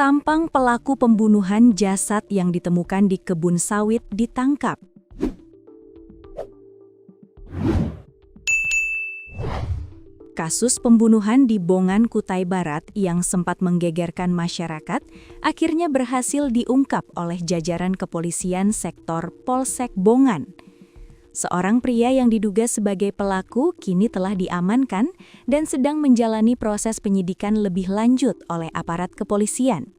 Tampang pelaku pembunuhan jasad yang ditemukan di kebun sawit ditangkap. Kasus pembunuhan di Bongan, Kutai Barat yang sempat menggegerkan masyarakat akhirnya berhasil diungkap oleh jajaran kepolisian sektor Polsek Bongan. Seorang pria yang diduga sebagai pelaku kini telah diamankan dan sedang menjalani proses penyidikan lebih lanjut oleh aparat kepolisian.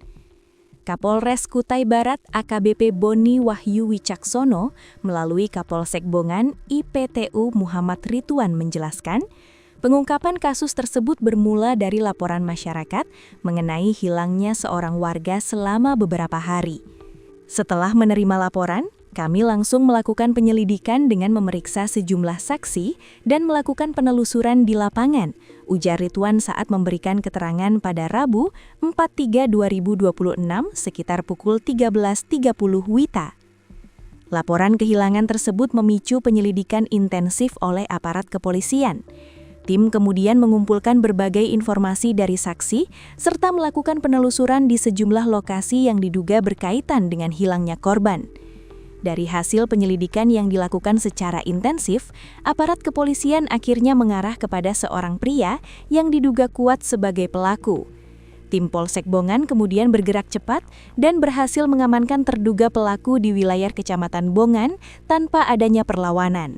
Kapolres Kutai Barat AKBP Boni Wahyu Wicaksono melalui Kapolsek Bongan IPTU Muhammad Ridwan menjelaskan, pengungkapan kasus tersebut bermula dari laporan masyarakat mengenai hilangnya seorang warga selama beberapa hari. Setelah menerima laporan, kami langsung melakukan penyelidikan dengan memeriksa sejumlah saksi dan melakukan penelusuran di lapangan, ujar Ridwan saat memberikan keterangan pada Rabu 4/3/2026 sekitar pukul 13.30 WITA. Laporan kehilangan tersebut memicu penyelidikan intensif oleh aparat kepolisian. Tim kemudian mengumpulkan berbagai informasi dari saksi serta melakukan penelusuran di sejumlah lokasi yang diduga berkaitan dengan hilangnya korban. Dari hasil penyelidikan yang dilakukan secara intensif, aparat kepolisian akhirnya mengarah kepada seorang pria yang diduga kuat sebagai pelaku. Tim Polsek Bongan kemudian bergerak cepat dan berhasil mengamankan terduga pelaku di wilayah Kecamatan Bongan tanpa adanya perlawanan.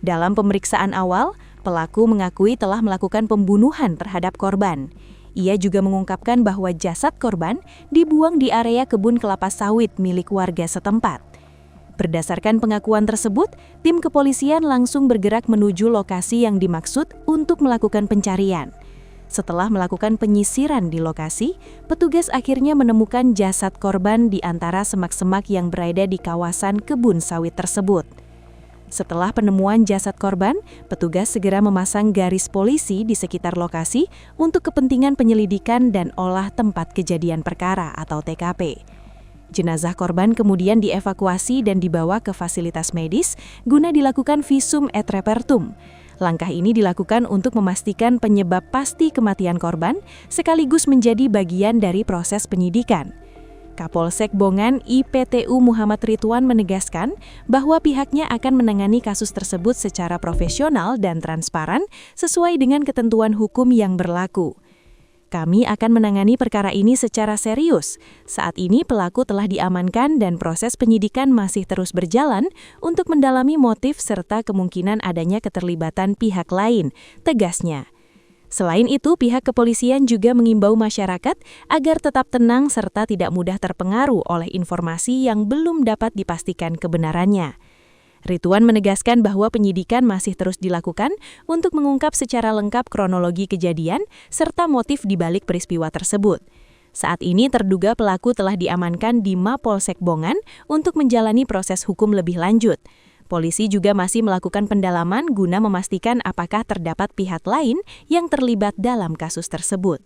Dalam pemeriksaan awal, pelaku mengakui telah melakukan pembunuhan terhadap korban. Ia juga mengungkapkan bahwa jasad korban dibuang di area kebun kelapa sawit milik warga setempat. Berdasarkan pengakuan tersebut, tim kepolisian langsung bergerak menuju lokasi yang dimaksud untuk melakukan pencarian. Setelah melakukan penyisiran di lokasi, petugas akhirnya menemukan jasad korban di antara semak-semak yang berada di kawasan kebun sawit tersebut. Setelah penemuan jasad korban, petugas segera memasang garis polisi di sekitar lokasi untuk kepentingan penyelidikan dan olah tempat kejadian perkara atau TKP. Jenazah korban kemudian dievakuasi dan dibawa ke fasilitas medis guna dilakukan visum et repertum. Langkah ini dilakukan untuk memastikan penyebab pasti kematian korban sekaligus menjadi bagian dari proses penyidikan. Kapolsek Bongan IPTU Muhammad Ridwan menegaskan bahwa pihaknya akan menangani kasus tersebut secara profesional dan transparan sesuai dengan ketentuan hukum yang berlaku. Kami akan menangani perkara ini secara serius. Saat ini pelaku telah diamankan dan proses penyidikan masih terus berjalan untuk mendalami motif serta kemungkinan adanya keterlibatan pihak lain, tegasnya. Selain itu, pihak kepolisian juga mengimbau masyarakat agar tetap tenang serta tidak mudah terpengaruh oleh informasi yang belum dapat dipastikan kebenarannya. Ridwan menegaskan bahwa penyidikan masih terus dilakukan untuk mengungkap secara lengkap kronologi kejadian serta motif di balik peristiwa tersebut. Saat ini terduga pelaku telah diamankan di Mapolsek Bongan untuk menjalani proses hukum lebih lanjut. Polisi juga masih melakukan pendalaman guna memastikan apakah terdapat pihak lain yang terlibat dalam kasus tersebut.